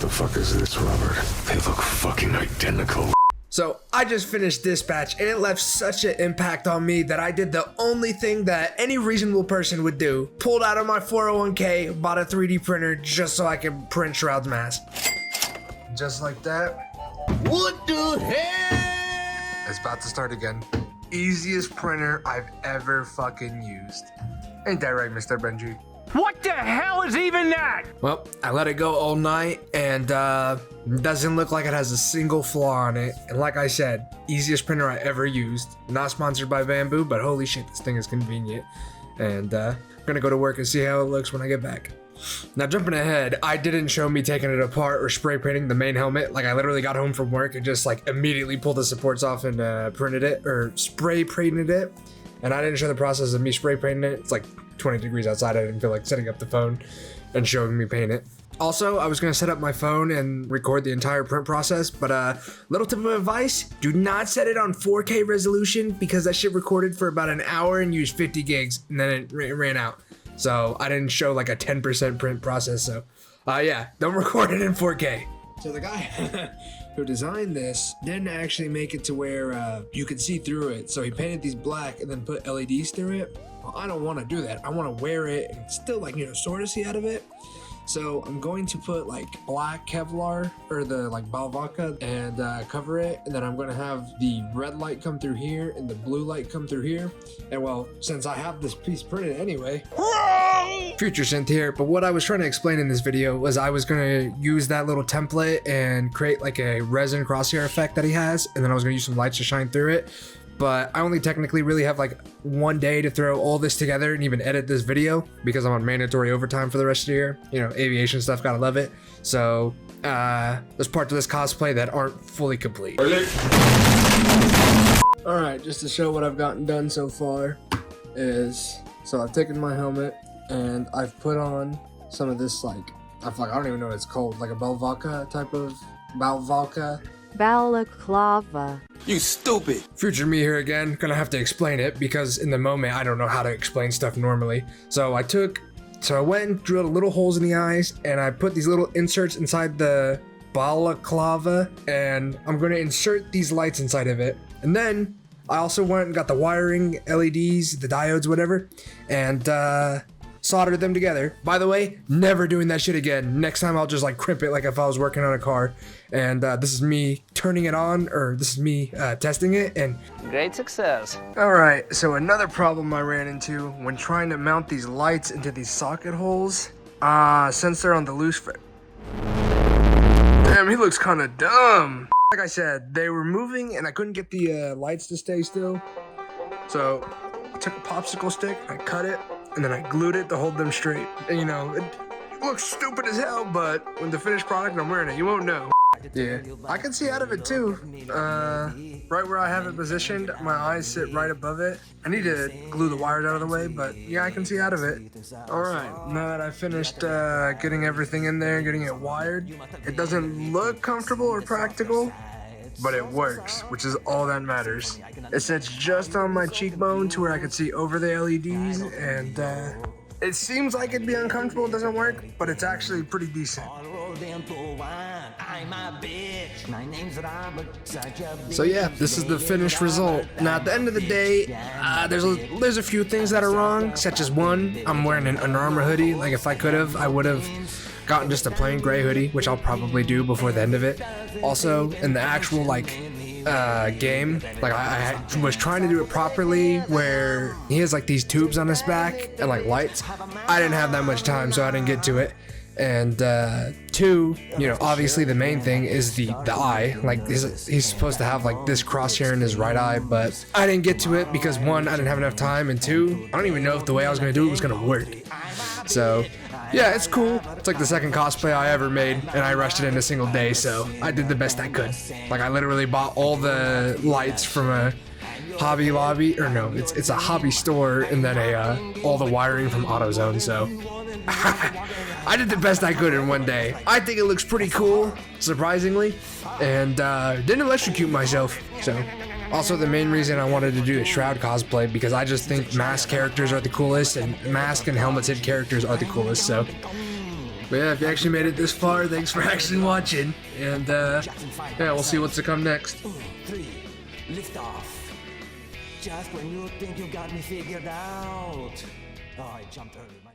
the fuck is this, Robert? They look fucking identical. So I just finished this batch and it left such an impact on me that I did the only thing that any reasonable person would do. Pulled out of my 401k, bought a 3D printer just so I could print Shroud's mask. Just like that. What the hell? It's about to start again. Easiest printer I've ever fucking used. Ain't that right, Mr. Benji? What the hell is even that? Well, I let it go all night and doesn't look like it has a single flaw on it. And like I said, easiest printer I ever used. Not sponsored by Bamboo, but holy shit, this thing is convenient. And I'm gonna go to work and see how it looks when I get back. Now jumping ahead, I didn't show me taking it apart or spray painting the main helmet. Like I literally got home from work and just like immediately pulled the supports off and printed it or spray painted it. And I didn't show the process of me spray painting it. It's like 20 degrees outside. I didn't feel like setting up the phone and showing me paint it. Also, I was gonna set up my phone and record the entire print process, but little tip of advice, do not set it on 4K resolution because that shit recorded for about an hour and used 50 gigs and then it ran out. So I didn't show like a 10% print process, so yeah, don't record it in 4K. So the guy who designed this didn't actually make it to where you could see through it. So he painted these black and then put LEDs through it. Well, I don't want to do that. I want to wear it and still like, you know, sort of see out of it. So I'm going to put like black Kevlar or the like Balvaca and cover it. And then I'm going to have the red light come through here and the blue light come through here. And well, since I have this piece printed anyway, Future Synth here. But what I was trying to explain in this video was I was going to use that little template and create like a resin crosshair effect that he has. And then I was going to use some lights to shine through it. But I only technically really have like one day to throw all this together and even edit this video because I'm on mandatory overtime for the rest of the year. You know, aviation stuff, gotta love it. So there's parts of this cosplay that aren't fully complete. Alright, just to show what I've gotten done so far is, so I've taken my helmet and I've put on some of this like, I don't even know what it's called, like a Balvaca type of, Balvaca. Balaclava. You stupid. Future me here again, gonna have to explain it because in the moment I don't know how to explain stuff normally. So I went and drilled little holes in the eyes and I put these little inserts inside the balaclava and I'm gonna insert these lights inside of it. And then I also went and got the wiring, LEDs, the diodes, whatever, and soldered them together. By the way, never doing that shit again. Next time I'll just like crimp it like if I was working on a car. And this is me turning it on, or this is me testing it, and great success. Alright, so another problem I ran into when trying to mount these lights into these socket holes, since they're on the loose fit. Damn, he looks kinda dumb. Like I said, they were moving and I couldn't get the lights to stay still. So I took a popsicle stick, I cut it, and then I glued it to hold them straight. And you know, it looks stupid as hell, but when the finished product I'm wearing it, you won't know. Yeah, I can see out of it too. Right where I have it positioned, my eyes sit right above it. I need to glue the wires out of the way, but yeah, I can see out of it. Alright, now that I finished getting everything in there, getting it wired, it doesn't look comfortable or practical, but it works, which is all that matters. It sits just on my cheekbone to where I could see over the LEDs, and it seems like it'd be uncomfortable, it doesn't work, but it's actually pretty decent. So yeah, this is the finished result. Now at the end of the day, there's a few things that are wrong, such as one, I'm wearing an Under Armour hoodie. Like if I could have, I would have gotten just a plain gray hoodie, which I'll probably do before the end of it. Also, in the actual like game, like I was trying to do it properly where he has like these tubes on his back and like lights. I didn't have that much time, so I didn't get to it. And two, you know, obviously the main thing is the eye. Like he's supposed to have like this crosshair in his right eye, but I didn't get to it because one, I didn't have enough time, and two, I don't even know if the way I was gonna do it was gonna work. So yeah, it's cool. It's like the second cosplay I ever made, and I rushed it in a single day, so I did the best I could. Like I literally bought all the lights from a Hobby Lobby, or no, it's a hobby store, and then all the wiring from AutoZone, so I did the best I could in one day. I think it looks pretty cool, surprisingly, and didn't electrocute myself, so. Also, the main reason I wanted to do a Shroud cosplay, because I just think mask characters are the coolest, and mask and helmeted characters are the coolest, so But yeah, if you actually made it this far, thanks for actually watching. And yeah, we'll see what's to come next. 2, 3, lift off. Just when you think you got me figured out. Oh, I jumped early.